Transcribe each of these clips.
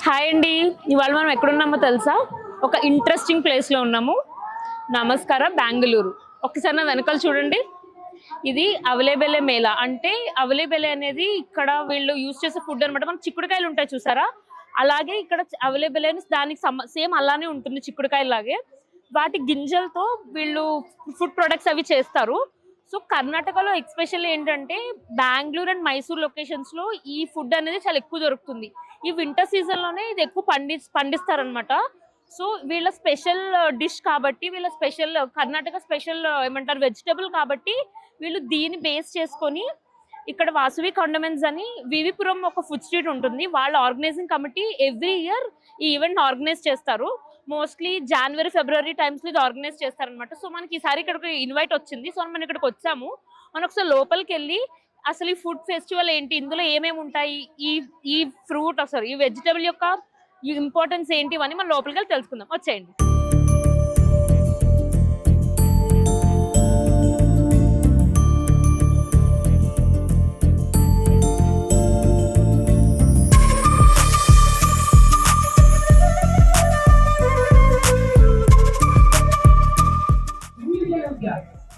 Hi అండి. ఇవాళ మనం ఎక్కడున్నామో తెలుసా? ఒక ఇంట్రెస్టింగ్ ప్లేస్లో ఉన్నాము. నమస్కారం, బెంగళూరు. ఒకసారి నా వెనకాల చూడండి. ఇది అవలేబెలే మేళా. అంటే అవలేబెలే అనేది ఇక్కడ వీళ్ళు యూజ్ చేసే ఫుడ్ అనమాట. మనకు చిక్కుడుకాయలు ఉంటాయి చూసారా, అలాగే ఇక్కడ అవలేబెలే అని దానికి సేమ్ అలానే ఉంటుంది చిక్కుడుకాయలాగే. వాటి గింజలతో వీళ్ళు ఫుడ్ ప్రొడక్ట్స్ అవి చేస్తారు. సో కర్ణాటకలో ఎక్స్పెషల్లీ ఏంటంటే బెంగళూరు అండ్ మైసూర్ లొకేషన్స్లో ఈ ఫుడ్ అనేది చాలా ఎక్కువ దొరుకుతుంది. ఈ వింటర్ సీజన్లోనే ఇది ఎక్కువ పండిస్తారనమాట. సో వీళ్ళ స్పెషల్ డిష్ కాబట్టి, వీళ్ళ స్పెషల్ కర్ణాటక స్పెషల్ ఏమంటారు వెజిటబుల్ కాబట్టి వీళ్ళు దీన్ని బేస్ చేసుకొని ఇక్కడ వాసవి కాండమెంట్స్ అని వివిపురం ఒక ఫుడ్ స్ట్రీట్ ఉంటుంది. వాళ్ళ ఆర్గనైజింగ్ కమిటీ ఎవ్రీ ఇయర్ ఈ ఈవెంట్ ఆర్గనైజ్ చేస్తారు. మోస్ట్లీ జనవరి ఫిబ్రవరి టైమ్స్లో ఇది ఆర్గనైజ్ చేస్తారనమాట. సో మనకి ఈసారి ఇక్కడికి ఇన్వైట్ వచ్చింది. సో మనం ఇక్కడికి వచ్చాము. మనం ఒకసారి లోపలికి వెళ్ళి అసలు ఈ ఫుడ్ ఫెస్టివల్ ఏంటి, ఇందులో ఏమేమి ఉంటాయి, ఈ ఫ్రూట్ సారీ ఈ వెజిటబుల్ యొక్క ఇంపార్టెన్స్ ఏంటి అని మనం లోపలికి వెళ్ళి తెలుసుకుందాం. వచ్చేయండి.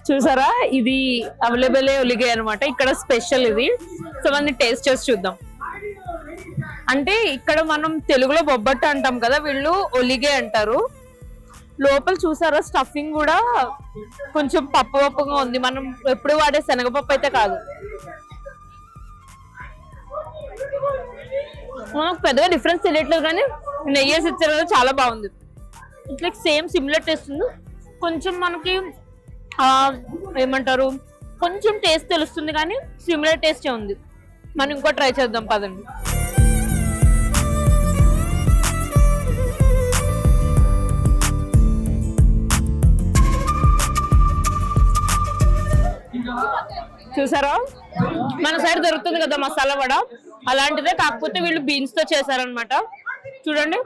చూసారా, ఇది అవైలబుల్ ఒలిగే అనమాట. ఇక్కడ స్పెషల్ ఇది. సో మనం టేస్ట్ చేసి చూద్దాం. అంటే ఇక్కడ మనం తెలుగులో బొబ్బట్టు అంటాం కదా, వీళ్ళు ఒలిగే అంటారు. లోపల చూసారా స్టఫింగ్ కూడా కొంచెం పప్పు పప్పుగా ఉంది. మనం ఎప్పుడు వాడే శనగపప్పు అయితే కాదు. మనకు పెద్దగా డిఫరెన్స్ తెలియట్లేదు, కానీ నెయ్యి వేసి ఇచ్చారు కదా, చాలా బాగుంది. ఇట్లా సేమ్ సిమిలర్ టేస్ట్ ఉంది. కొంచెం మనకి ఏమంటారు కొంచెం టేస్ట్ తెలుస్తుంది, కానీ సిమిలర్ టేస్టే ఉంది. మనం ఇంకో ట్రై చేద్దాం పదండి. చూసారా, మన సైడ్ దొరుకుతుంది కదా మసాలా వడ, అలాంటిదే, కాకపోతే వీళ్ళు బీన్స్ తో చేశారనమాట. చూడండి,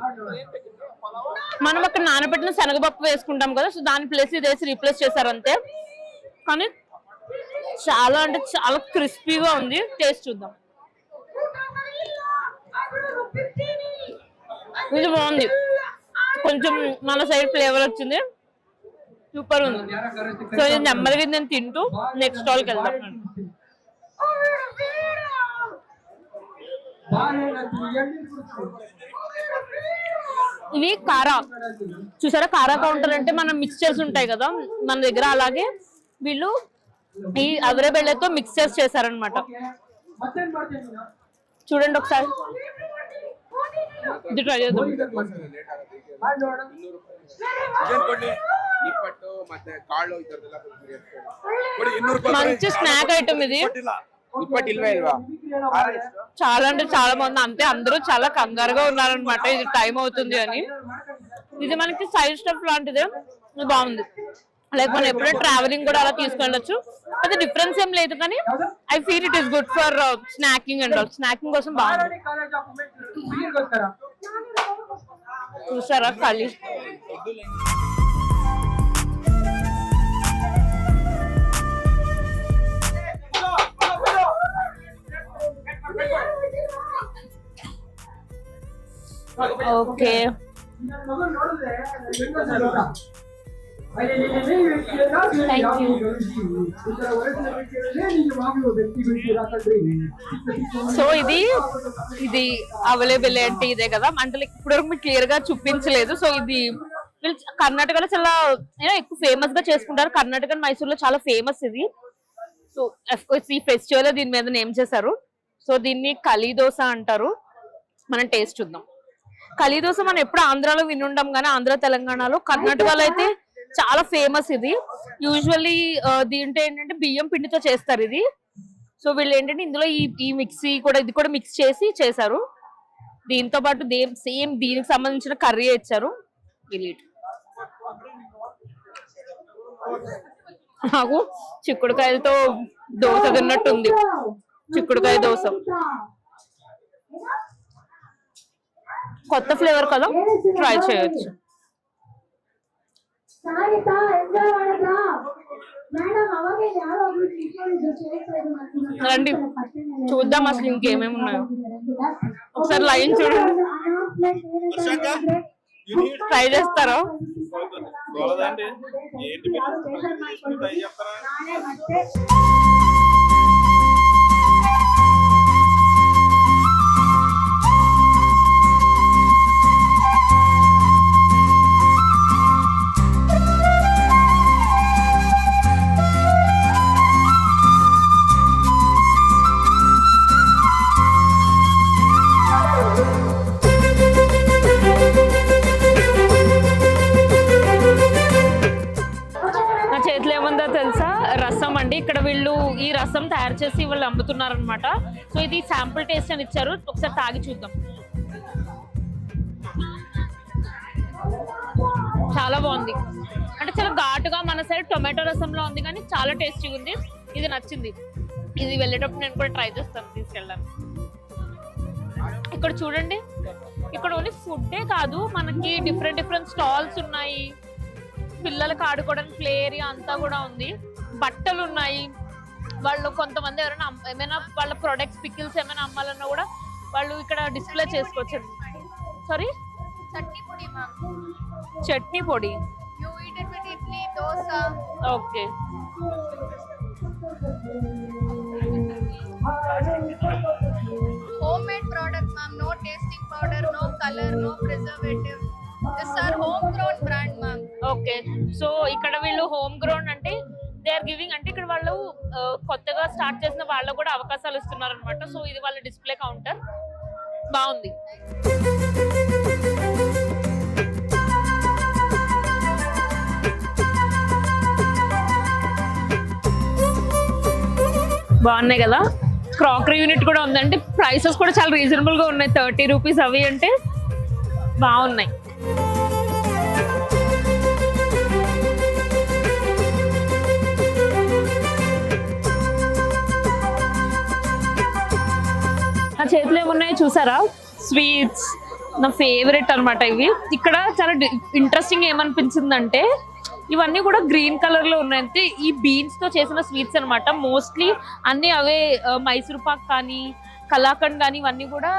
మనం అక్కడ నానబెట్టిన శనగపప్పు వేసుకుంటాం కదా, సో దాని ప్లేస్ ఇది వేసి రీప్లేస్ చేశారు అంతే. కానీ చాలా అంటే చాలా క్రిస్పీగా ఉంది. టేస్ట్ చూద్దాం. ఇది బాగుంది, కొంచెం మన సైడ్ ఫ్లేవర్ వచ్చింది, సూపర్ ఉంది. సో ఇది నెమ్మదిగా నేను తింటూ నెక్స్ట్ స్టాల్కి వెళ్దాం. ఇవి కారా. చూసారా, కారా కౌంటర్ అంటే మనం మిక్స్చర్స్ ఉంటాయి కదా మన దగ్గర, అలాగే వీళ్ళు ఈ అవరేబెళ్ళతో మిక్స్చర్స్ చేశారనమాట. చూడండి ఒకసారి, ఇది ట్రై చేద్దాం. మంచి స్నాక్ ఐటమ్ ఇది. చాలా అంటే చాలా మంది అంతే, అందరూ చాలా కంగారుగా ఉన్నారనమాట, ఇది టైం అవుతుంది అని. ఇది మనకి సైడ్ స్టఫ్ లాంటిదే, ఇది బాగుంది. లైక్ మనం ఎప్పుడైనా ట్రావెలింగ్ కూడా అలా తీసుకెళ్ళచ్చు. అది డిఫరెన్స్ ఏం లేదు, కానీ I feel it is good for snacking and all. Snacking కోసం బాగుంది. చూసారా ఖాళీ. ఓకే, సో ఇది అవైలబుల్ అంటే ఇదే కదా. అంటే ఇప్పుడు మీకు క్లియర్ గా చూపించలేదు. సో ఇది కర్ణాటకలో చాలా ఎక్కువ ఫేమస్ గా చేసుకుంటారు. కర్ణాటక మైసూర్ లో చాలా ఫేమస్ ఇది. సో ఈ ఫెస్టివల్ దీని మీద నేమ్ చేశారు. సో దీన్ని కలీ దోశ అంటారు. మనం టేస్ట్ చూద్దాం. కలీ దోశ మనం ఎప్పుడు ఆంధ్రాలో వినుంటాం, కానీ ఆంధ్ర తెలంగాణలో, కర్ణాటకలో అయితే చాలా ఫేమస్ ఇది. యూజువల్లీ దీంట్లో ఏంటంటే బియ్యం పిండితో చేస్తారు ఇది. సో వీళ్ళు ఏంటంటే ఇందులో ఈ మిక్సీ కూడా ఇది కూడా మిక్స్ చేసి చేశారు. దీంతో పాటు సేమ్ దీనికి సంబంధించిన కర్రీ ఇచ్చారు. నాకు చిక్కుడుకాయలతో దోశ తిన్నట్టుంది. చిక్కుడుకాయ దోశ కొత్త ఫ్లేవర్ కదా, ట్రై చేయొచ్చు. రండి చూద్దాం అసలు ఇంకేమేమి ఉన్నాయో. ఒకసారి లైన్ చూడండి, ట్రై చేస్తారా? తెలుసా, రసం అండి. ఇక్కడ వీళ్ళు ఈ రసం తయారు చేసి వాళ్ళు అమ్ముతున్నారు అనమాట. సో ఇది శాంపుల్ టేస్ట్ అని ఇచ్చారు, ఒకసారి తాగి చూద్దాం. చాలా బాగుంది, అంటే చాలా ఘాటుగా, మన సైడ్ టొమాటో రసంలో ఉంది కానీ చాలా టేస్టీగా ఉంది. ఇది నచ్చింది, ఇది వెళ్ళేటప్పుడు నేను కూడా ట్రై చేస్తాను తీసుకెళ్ళాను. ఇక్కడ చూడండి, ఇక్కడ ఓన్లీ ఫుడ్డే కాదు, మనకి డిఫరెంట్ స్టాల్స్ ఉన్నాయి. పిల్లలకి ఆడుకోవడానికి ప్లే ఏరియా అంతా కూడా ఉంది. బట్టలు ఉన్నాయి. వాళ్ళు కొంతమంది ఎవరైనా ఏమైనా వాళ్ళ ప్రొడక్ట్స్ పికిల్స్ ఏమైనా అమ్మాలన్నా కూడా వాళ్ళు ఇక్కడ డిస్ప్లే చేసుకోవచ్చు. సారీ, చట్నీ పొడి. Okay, homemade product ma'am, no tasting powder, no color, no preservative. This are home grown brand ma'am. Okay, so ఇక్కడ వీళ్ళు హోమ్ గ్రౌండ్ అంటే దే ఆర్ గివింగ్, అంటే ఇక్కడ వాళ్ళు కొత్తగా స్టార్ట్ చేసిన వాళ్ళకు కూడా అవకాశాలు ఇస్తున్నారు అనమాట. సో ఇది వాళ్ళ డిస్ప్లే కౌంటర్, బాగుంది. బాగున్నాయి కదా. క్రాకరీ యూనిట్ కూడా ఉందంటే ప్రైసెస్ కూడా చాలా రీజనబుల్ గా ఉన్నాయి. 30 రూపీస్ అవి అంటే బాగున్నాయి. నా చేతిలో ఏమున్నాయో చూసారా, స్వీట్స్ నా ఫేవరెట్ అనమాట ఇవి. ఇక్కడ చాలా ఇంట్రెస్టింగ్ ఏమనిపించిందంటే ఇవన్నీ కూడా గ్రీన్ కలర్ లో ఉన్నాయి. ఈ బీన్స్ తో చేసిన స్వీట్స్ అనమాట. మోస్ట్లీ అన్ని అవే, మైసూర్ పాక్ కానీ కలాకండ్ కానీ ఇవన్నీ కూడా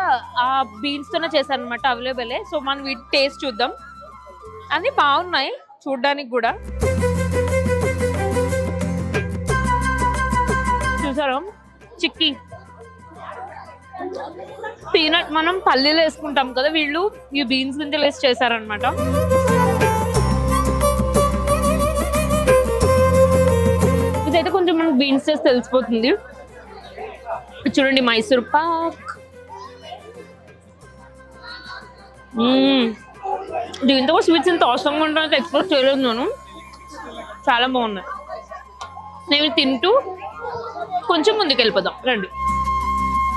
ఆ బీన్స్ తోనే చేశారు అనమాట. అవైలబుల్. సో మనం వీటి టేస్ట్ చూద్దాం. అన్ని బాగున్నాయి చూడ్డానికి కూడా. చూసారా, చిక్కీ పీనట్ మనం పల్లీలు వేసుకుంటాం కదా, వీళ్ళు ఈ బీన్స్ గింజలు వేసి చేశారనమాట. ఇదైతే కొంచెం మనకు బీన్స్ చేసి తెలిసిపోతుంది. చూడండి, మైసూర్ పాక్. దీంతో స్వీట్స్ ఇంత అవసరంగా ఉంటుందో ఎక్స్పెక్ట్ చేయలేదు నేను. చాలా బాగున్నాయి. నేను తింటూ కొంచెం ముందుకు వెళ్ళిపోదాం రండి.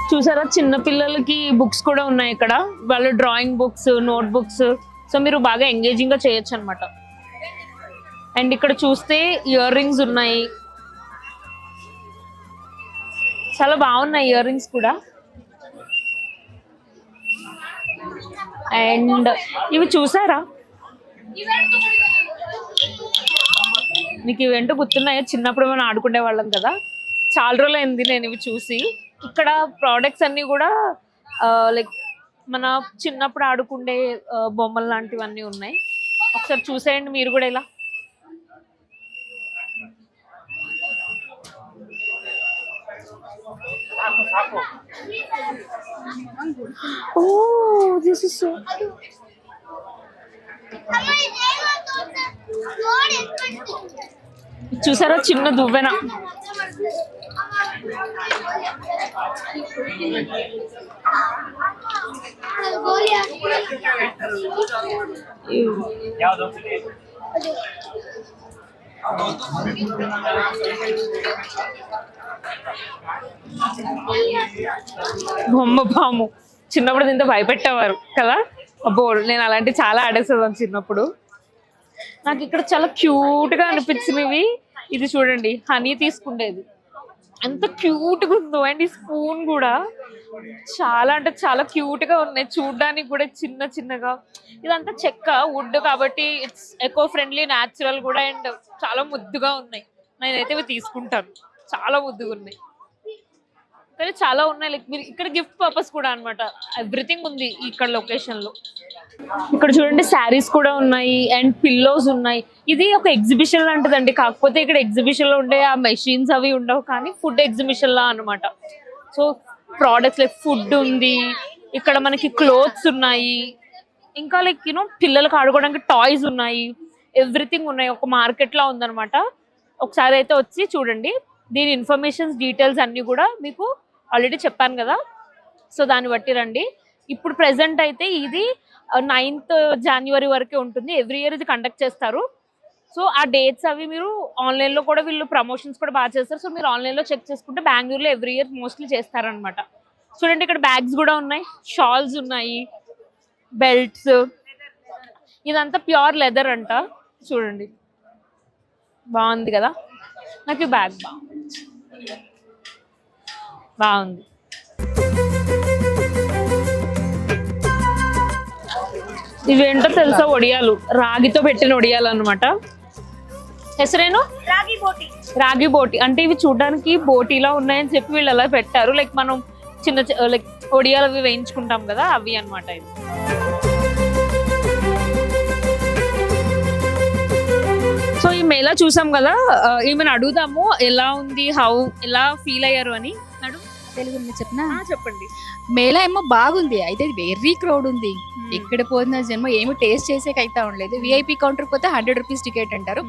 చూసారా, చిన్న పిల్లలకి బుక్స్ కూడా ఉన్నాయి ఇక్కడ. వాళ్ళు drawing books, note books. So మీరు బాగా ఎంగేజింగ్ గా చేయొచ్చు అనమాట. అండ్ ఇక్కడ చూస్తే ఇయర్ రింగ్స్ ఉన్నాయి, చాలా బాగున్నాయి ఇయర్ రింగ్స్ కూడా. అండ్ ఇవి చూసారా, మీకు ఇవేంటో గుర్తున్నాయో? చిన్నప్పుడు మనం ఆడుకునే వాళ్ళం కదా, చాలా రోజులు అయింది నేను ఇవి చూసి. ఇక్కడ ప్రోడక్ట్స్ అన్ని కూడా లైక్ మన చిన్నప్పుడు ఆడుకుండే బొమ్మలు లాంటివన్నీ ఉన్నాయి. ఒకసారి చూసేయండి మీరు కూడా ఇలా. Oh, this is so. చూసారా, చిన్న దువ్వెన. బొమ్మ పాము చిన్నప్పుడు దీంతో భయపెట్టేవారు కదా. అబ్బో, నేను అలాంటి చాలా ఆడేసేదాన్ని చిన్నప్పుడు. నాకు ఇక్కడ చాలా క్యూట్ గా అనిపించినవి. ఇది చూడండి, హనీ తీసుకుండేది ఎంత క్యూట్ గా ఉందో. అండ్ ఈ స్పూన్ కూడా చాలా అంటే చాలా క్యూట్ గా ఉన్నాయి చూడడానికి కూడా, చిన్న చిన్నగా. ఇదంతా చెక్క, వుడ్ కాబట్టి ఇట్స్ ఎకో ఫ్రెండ్లీ, న్యాచురల్ కూడా. అండ్ చాలా ముద్దుగా ఉన్నాయి. నేనైతే ఇవి తీసుకుంటాను, చాలా ముద్దుగా ఉన్నాయి. కానీ చాలా ఉన్నాయి, లైక్ మీరు ఇక్కడ గిఫ్ట్ పర్పస్ కూడా అన్నమాట. ఎవ్రీథింగ్ ఉంది ఇక్కడ లొకేషన్ లో. ఇక్కడ చూడండి శారీస్ కూడా ఉన్నాయి అండ్ పిల్లోస్ ఉన్నాయి. ఇది ఒక ఎగ్జిబిషన్ లాంటిదండి, కాకపోతే ఇక్కడ ఎగ్జిబిషన్ లో ఉండే ఆ మెషిన్స్ అవి ఉండవు, కానీ ఫుడ్ ఎగ్జిబిషన్ లా అనమాట. సో ప్రోడక్ట్స్ లైక్ ఫుడ్ ఉంది, ఇక్కడ మనకి క్లోత్స్ ఉన్నాయి, ఇంకా లైక్ యూనో పిల్లలకు ఆడుకోవడానికి టాయ్స్ ఉన్నాయి, ఎవ్రీథింగ్ ఉన్నాయి. ఒక మార్కెట్ లా ఉందన్నమాట. ఒకసారి అయితే వచ్చి చూడండి. దీని ఇన్ఫర్మేషన్స్ డీటెయిల్స్ అన్ని కూడా మీకు ఆల్రెడీ చెప్పాను కదా, సో దాన్ని బట్టి రండి. ఇప్పుడు ప్రెసెంట్ అయితే ఇది 9th January వరకే ఉంటుంది. ఎవ్రీ ఇయర్ ఇది కండక్ట్ చేస్తారు. సో ఆ డేట్స్ అవి మీరు ఆన్లైన్లో కూడా, వీళ్ళు ప్రమోషన్స్ కూడా బాగా చేస్తారు. సో మీరు ఆన్లైన్లో చెక్ చేసుకుంటే బెంగళూరులో ఎవ్రీ ఇయర్ మోస్ట్లీ చేస్తారనమాట. చూడండి ఇక్కడ బ్యాగ్స్ కూడా ఉన్నాయి, షాల్స్ ఉన్నాయి, బెల్ట్స్, ఇదంతా ప్యూర్ లెదర్ అంట. చూడండి బాగుంది కదా, నాకు ఈ బ్యాగ్ బాగుంది. ఇవేంటో తెలుసా, వడియాలు, రాగితో పెట్టిన వడియాలు అనమాట. హెసరేను రాగి బోటి అంటే ఇవి చూడడానికి బోటీలా ఉన్నాయని చెప్పి వీళ్ళు అలా పెట్టారు. లైక్ మనం చిన్న లైక్ వడియాలు అవి వేయించుకుంటాం కదా, అవి అనమాట ఇది. సో ఈ మేళా చూసాం కదా, ఏమైనా అడుగుదాము ఎలా ఉంది, ఎలా ఫీల్ అయ్యారు అని. తెలుగు చెప్పనా? చెప్పండి. మేళా ఏమో బాగుంది, అయితే వెరీ క్రౌడ్ ఉంది. ఎక్కడ పోతున్న జన్మ ఏమో టేస్ట్ చేసేకి అయితే ఉండలేదు. విఐపి కౌంటర్ పోతే 100 రూపీస్ టికెట్ అంటారు.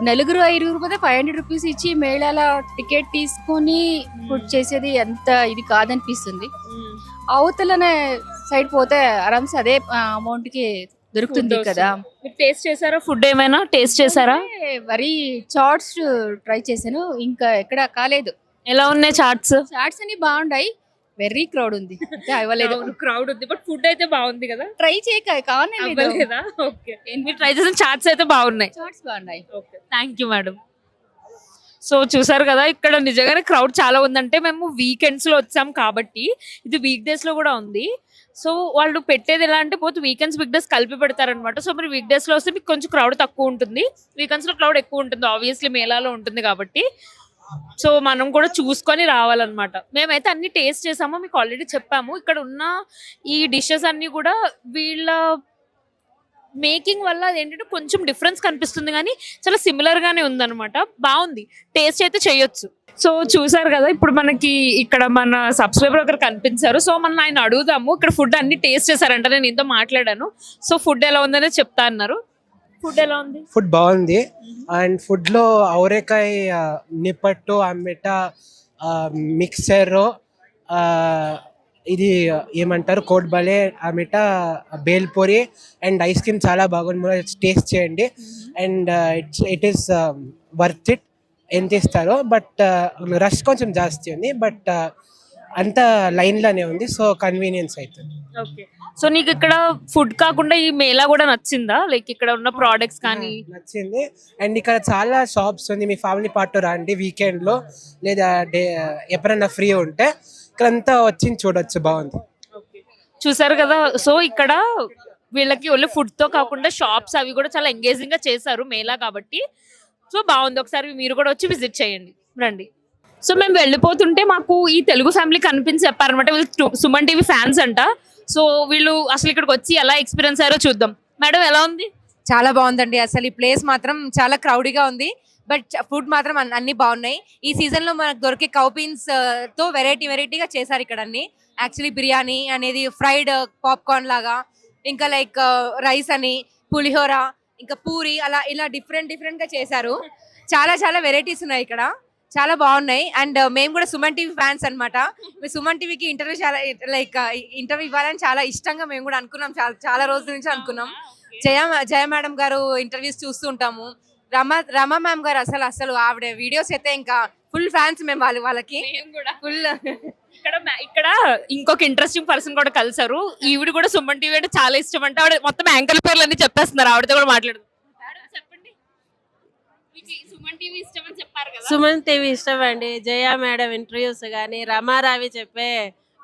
నలుగురు 5 పోతే 500 రూపీస్ ఇచ్చి మేళాల టికెట్ తీసుకొని ఫుడ్ చేసేది ఎంత ఇది కాదనిపిస్తుంది. అవతలనే సైడ్ పోతే ఆరామ్స్ అదే అమౌంట్ కి దొరుకుతుంది కదా. టేస్ట్ చేశారా? ఫుడ్ ఏమైనా టేస్ట్ చేశారా? వరీ చాట్స్ ట్రై చేశాను, ఇంకా ఎక్కడ కాలేదు. ఎలా ఉన్నాయి చాట్స్? చాట్స్ అన్ని బాగున్నాయి, వెరీ క్రౌడ్ ఉంది, అవ్వలేదు. క్రౌడ్ ఉంది, బట్ ఫుడ్ అయితే బాగుంది కదా. ట్రై చేయక కావాలేదా? ఓకే, మీరు ట్రై చేసిన చాట్స్ అయితే బాగున్నాయి. చాట్స్ బాగున్నాయి. Okay, thank you madam. So చూసారు కదా, ఇక్కడ నిజంగానే క్రౌడ్ చాలా ఉందంటే మేము వీకెండ్స్ లో వచ్చాం కాబట్టి, ఇది వీక్ డేస్ లో కూడా ఉంది. సో వాళ్ళు పెట్టేది ఎలా అంటే పోతే వీకెండ్స్ వీక్ డేస్ కలిపి పెడతారనమాట. సో మీరు వీక్ డేస్ లో వస్తే మీకు కొంచెం క్రౌడ్ తక్కువ ఉంటుంది, వీకెండ్స్ లో క్రౌడ్ ఎక్కువ ఉంటుంది, ఆబ్వియస్లీ మేళాలో ఉంటుంది కాబట్టి. సో మనం కూడా చూసుకొని రావాలన్నమాట. మేమైతే అన్ని టేస్ట్ చేసాము, మీకు ఆల్రెడీ చెప్పాము. ఇక్కడ ఉన్న ఈ డిషెస్ అన్ని కూడా వీళ్ళ మేకింగ్ వల్ల ఏంటంటే కొంచెం డిఫరెన్స్ కనిపిస్తుంది, కానీ చాలా సిమిలర్ గానే ఉందన్నమాట. బాగుంది, టేస్ట్ అయితే చేయొచ్చు. సో చూసారు కదా, ఇప్పుడు మనకి ఇక్కడ మన సబ్స్క్రైబర్ ఒకరు కనిపించారు. సో మనం ఆయన అడుగుదాము, ఇక్కడ ఫుడ్ అన్ని టేస్ట్ చేశారంట, నేను ఇంత మాట్లాడాను. సో ఫుడ్ ఎలా ఉందనే చెప్తా అన్నారు. ఫుడ్ ఎలా ఉంది? ఫుడ్ బాగుంది. అండ్ ఫుడ్ లో అవరేకాయ నిప్పట్టు, అమ్మిట, మిక్సర్, ఇది ఏమంటారు కోట్బలే, అమిట, బేల్పూరి అండ్ ఐస్ క్రీమ్ చాలా బాగుంది, టేస్ట్ చేయండి. And it is worth it. ఎంత ఇస్తారో, బట్ రష్ కొంచెం జాస్తి ఉంది, బట్ అంత లైన్లోనే ఉంది, సో కన్వీనియన్స్ అవుతుంది. ఓకే, సో నీకు ఇక్కడ ఫుడ్ కాకుండా ఈ మేళా కూడా నచ్చిందా? లైక్ ఇక్కడ ఉన్న ప్రోడక్ట్స్ కానీ? నచ్చింది. అండ్ ఇక్కడ చాలా షాప్స్ ఉంది, మీ ఫ్యామిలీ పార్ట్ రండి వీకెండ్ లో, లేదా ఎప్పుడైనా ఫ్రీ ఉంటే ఇక్కడంతా వచ్చి చూడొచ్చు, బాగుంది. చూసారు కదా, సో ఇక్కడ వీళ్ళకి ఓన్లీ ఫుడ్ తో కాకుండా షాప్స్ అవి కూడా చాలా ఎంగేజింగ్ గా చేశారు మేళా కాబట్టి. సో బాగుంది, ఒకసారి మీరు కూడా వచ్చి విజిట్ చేయండి, రండి. సో మేము వెళ్ళిపోతుంటే మాకు ఈ తెలుగు ఫ్యామిలీ కనిపించి చెప్పారనమాట, వీళ్ళు సుమన్ టీవీ ఫ్యాన్స్ అంట. సో వీళ్ళు అసలు ఇక్కడికి వచ్చి ఎలా ఎక్స్పీరియన్స్ అయ్యారో చూద్దాం. మేడం ఎలా ఉంది? చాలా బాగుందండి, అసలు ఈ ప్లేస్ మాత్రం చాలా క్రౌడీగా ఉంది, బట్ ఫుడ్ మాత్రం అన్ని బాగున్నాయి. ఈ సీజన్ లో మనకు దొరికే కౌపీన్స్ తో వెరైటీగా చేశారు ఇక్కడ అన్ని. యాక్చువల్లీ బిర్యానీ అనేది ఫ్రైడ్ పాప్కార్న్ లాగా, ఇంకా లైక్ రైస్ అని, పులిహోర, ఇంకా పూరి, అలా ఇలా డిఫరెంట్ గా చేశారు. చాలా వెరైటీస్ ఉన్నాయి ఇక్కడ, చాలా బాగున్నాయి. అండ్ మేము కూడా సుమన్ టీవీ ఫ్యాన్స్ అనమాట. సుమన్ టీవీకి ఇంటర్వ్యూ చాలా లైక్ ఇంటర్వ్యూ ఇవ్వాలని చాలా ఇష్టంగా మేము కూడా అనుకున్నాం, చాలా రోజుల నుంచి అనుకున్నాం. జయ మేడం గారు ఇంటర్వ్యూస్ చూస్తూ ఉంటాము. రమా మ్యామ్ గారు అసలు ఆవిడ వీడియోస్ అయితే ఇంకా ఫుల్ ఫ్యాన్స్ మేము వాళ్ళకి ఫుల్. ఇక్కడ ఇంకొక ఇంట్రెస్టింగ్ పర్సన్ కూడా కలిసారు. ఈవిడ కూడా సుమన్ టీవీ అంటే చాలా ఇష్టం అంటే, ఆవిడ మొత్తం యాంకర్ పేర్లు అన్ని చెప్పేస్తున్నారు. ఆవిడతో కూడా మాట్లాడదు. చెప్పండి, సుమన్ టీవీ ఇష్టం అని చెప్పారు కదా. సుమన్ టీవీ ఇష్టం అండి. జయ మేడం ఇంటర్వ్యూస్ కానీ, రమారావి చెప్పే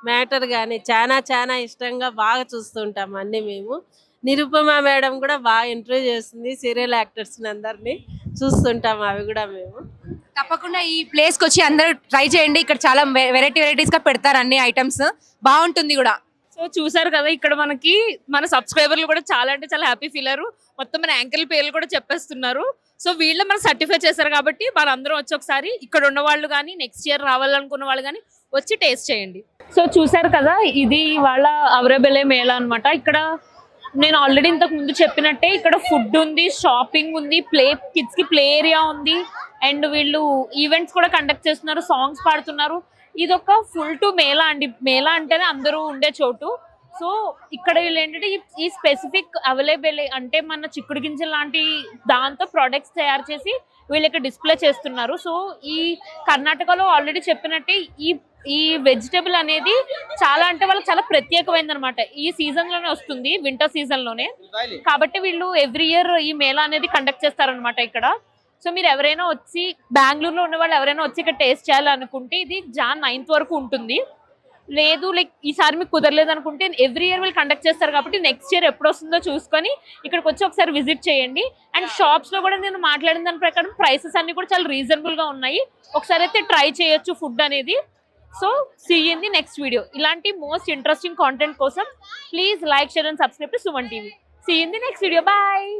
మ్యాటర్ కానీ చాలా ఇష్టంగా బాగా చూస్తుంటాం అన్ని మేము. నిరుపమ మేడం కూడా బాగా ఇంటర్వ్యూ చేస్తుంది, సీరియల్ యాక్టర్స్ అందరినీ చూస్తుంటాం, అవి కూడా మేము. తప్పకుండా ఈ ప్లేస్ కి వచ్చి అందరూ ట్రై చేయండి. ఇక్కడ చాలా వెరైటీస్ గా పెడతారు అన్ని ఐటమ్స్, బాగుంటుంది కూడా. సో చూసారు కదా, ఇక్కడ మనకి మన సబ్స్క్రైబర్లు కూడా చాలా అంటే చాలా హ్యాపీ ఫీల్ అయ్యారు. మొత్తం మన యాంకర్ పేర్లు కూడా చెప్పేస్తున్నారు. సో వీళ్ళు మనం సర్టిఫై చేశారు కాబట్టి మనందరం వచ్చి ఒకసారి ఇక్కడ ఉన్న వాళ్ళు కానీ నెక్స్ట్ ఇయర్ రావాలనుకున్న వాళ్ళు కానీ వచ్చి టేస్ట్ చేయండి. సో చూసారు కదా, ఇది వాళ్ళ అవైలబుల్ మేళా అన్నమాట. ఇక్కడ నేను ఆల్రెడీ ఇంతకు ముందు చెప్పినట్టే ఇక్కడ ఫుడ్ ఉంది, షాపింగ్ ఉంది, కిడ్స్ కి ప్లే ఏరియా ఉంది, అండ్ వీళ్ళు ఈవెంట్స్ కూడా కండక్ట్ చేస్తున్నారు, సాంగ్స్ పాడుతున్నారు. ఇది ఒక ఫుల్ టు మేళా అండి. మేళా అంటేనే అందరూ ఉండే చోటు. సో ఇక్కడ వీళ్ళు ఏంటంటే ఈ స్పెసిఫిక్ అవైలబుల్ అంటే మన చిక్కుడు గింజలు లాంటి దాంతో ప్రొడక్ట్స్ తయారు చేసి వీళ్ళు ఇక్కడ డిస్ప్లే చేస్తున్నారు. సో ఈ కర్ణాటకలో ఆల్రెడీ చెప్పినట్టే ఈ వెజిటబుల్ అనేది చాలా అంటే వాళ్ళకి చాలా ప్రత్యేకమైంది అనమాట. ఈ సీజన్ లోనే వస్తుంది, వింటర్ సీజన్ లోనే. కాబట్టి వీళ్ళు ఎవ్రీ ఇయర్ ఈ మేళా అనేది కండక్ట్ చేస్తారనమాట ఇక్కడ. సో మీరు ఎవరైనా వచ్చి బెంగళూరులో ఉన్న వాళ్ళు ఎవరైనా వచ్చి ఇక్కడ టేస్ట్ చేయాలనుకుంటే ఇది Jan 9th వరకు ఉంటుంది. లేదు లైక్ ఈసారి మీకు కుదరలేదు అనుకుంటే ఎవ్రీ ఇయర్ వీళ్ళు కండక్ట్ చేస్తారు కాబట్టి నెక్స్ట్ ఇయర్ ఎప్పుడు వస్తుందో చూసుకొని ఇక్కడికి వచ్చి ఒకసారి విజిట్ చేయండి. అండ్ షాప్స్ లో కూడా నేను మాట్లాడిన దాని ప్రకారం ప్రైసెస్ అన్ని కూడా చాలా రీజనబుల్ గా ఉన్నాయి. ఒకసారి అయితే ట్రై చేయొచ్చు ఫుడ్ అనేది. So see you in the next video. ఇలాంటి మోస్ట్ ఇంట్రెస్టింగ్ కాంటెంట్ కోసం please like, share and subscribe to Suman TV. See you in the next video. Bye.